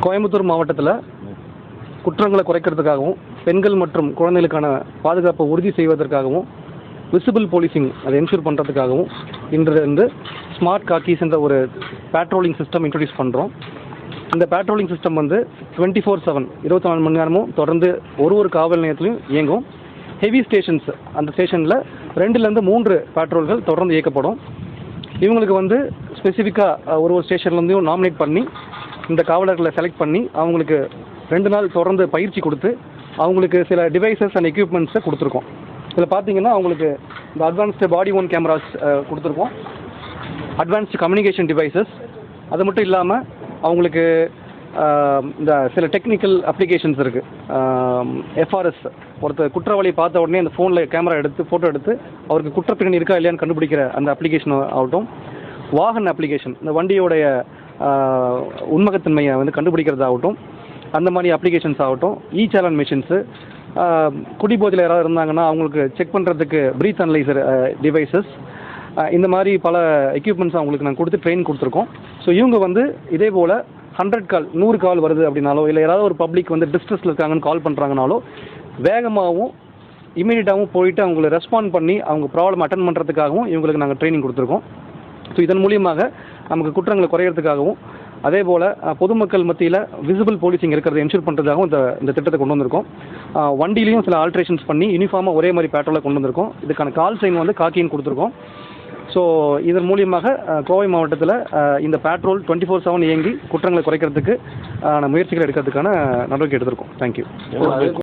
கோயம்புத்தூர் மாவட்டத்தில் குற்றங்களை குறைக்கிறதுக்காகவும் பெண்கள் மற்றும் குழந்தைகளுக்கான பாதுகாப்பை உறுதி செய்வதற்காகவும் விசிபிள் போலீசிங் அதை என்ஷூர் பண்ணுறதுக்காகவும் இன்றிலிருந்து ஸ்மார்ட் காக்கீஸ் என்ற ஒரு பேட்ரோலிங் சிஸ்டம் இன்ட்ரடியூஸ் பண்ணுறோம். இந்த பேட்ரோலிங் சிஸ்டம் வந்து 24/7 24 மணி நேரமும் தொடர்ந்து ஒரு காவல் நிலையத்திலையும் இயங்கும். ஹெவி ஸ்டேஷன்ஸ் அந்த ஸ்டேஷனில் 2லேருந்து 3 பேட்ரோல்கள் தொடர்ந்து இயக்கப்படும். இவங்களுக்கு வந்து ஸ்பெசிஃபிக்காக ஒரு ஸ்டேஷன்லேருந்தையும் நாமினேட் பண்ணி இந்த காவலர்களை செலக்ட் பண்ணி அவங்களுக்கு 2 நாள் தொடர்ந்து பயிற்சி கொடுத்து அவங்களுக்கு சில டிவைசஸ் அண்ட் எக்யூப்மெண்ட்ஸை கொடுத்துருக்கோம். இதில் பார்த்தீங்கன்னா அவங்களுக்கு இந்த அட்வான்ஸ்டு பாடி ஓன் கேமராஸ் கொடுத்துருக்கோம், அட்வான்ஸ்டு கம்யூனிகேஷன் டிவைசஸ். அது மட்டும் இல்லாமல் அவங்களுக்கு இந்த சில டெக்னிக்கல் அப்ளிகேஷன்ஸ் இருக்குது. எஃப்ஆர்எஸ், ஒருத்தர் குற்றவாளியை பார்த்த உடனே அந்த ஃபோனில் கேமரா எடுத்து ஃபோட்டோ எடுத்து அவருக்கு குற்றப்பின்னணி இருக்கா இல்லையான்னு கண்டுபிடிக்கிற அந்த அப்ளிகேஷன் ஆகட்டும், வாகன அப்ளிகேஷன், இந்த வண்டியோடைய உண்மகத்தன்மையை வந்து கண்டுபிடிக்கிறதாகட்டும், அந்த மாதிரி அப்ளிகேஷன்ஸ் ஆகட்டும், சாலன் மிஷின்ஸு, குடிபோதையில் யாராவது இருந்தாங்கன்னா அவங்களுக்கு செக் பண்ணுறதுக்கு ப்ரீத் அனலைசர் டிவைசஸ், இந்த மாதிரி பல எக்யூப்மெண்ட்ஸ் அவங்களுக்கு நாங்கள் கொடுத்து ட்ரெயின் கொடுத்துருக்கோம். ஸோ இவங்க வந்து இதே போல் 100 கால் 100 கால் வருது அப்படின்னாலோ இல்லை யாராவது ஒரு பப்ளிக் வந்து டிஸ்ட்ரெஸில் இருக்காங்கன்னு கால் பண்ணுறாங்கனாலோ வேகமாகவும் இமீடியட்டாகவும் போயிட்டு அவங்களை ரெஸ்பாண்ட் பண்ணி அவங்க ப்ராப்ளம் அட்டன் பண்ணுறதுக்காகவும் இவங்களுக்கு நாங்கள் ட்ரைனிங் கொடுத்துருக்கோம். ஸோ இதன் மூலியமாக நமக்கு குற்றங்களை குறையிறதுக்காகவும் அதே போல் பொதுமக்கள் மத்தியில் விசிபிள் போலீசிங் இருக்கிறத என்ஷூர் பண்ணுறதுக்காகவும் இந்த திட்டத்தை கொண்டு வந்திருக்கோம். வண்டியிலையும் சில ஆல்ட்ரேஷன்ஸ் பண்ணி யூனிஃபார்மாக ஒரே மாதிரி பேட்ரோலை கொண்டு வந்திருக்கோம். இதுக்கான கால் சைன் வந்து காக்கின்னு கொடுத்துருக்கோம். ஸோ இதன் மூலியமாக கோவை மாவட்டத்தில் இந்த பேட்ரோல் 24/7 இயங்கி குற்றங்களை குறைக்கிறதுக்கு முயற்சிகள் எடுக்கிறதுக்கான நடவடிக்கை எடுத்திருக்கோம். தேங்க்யூ.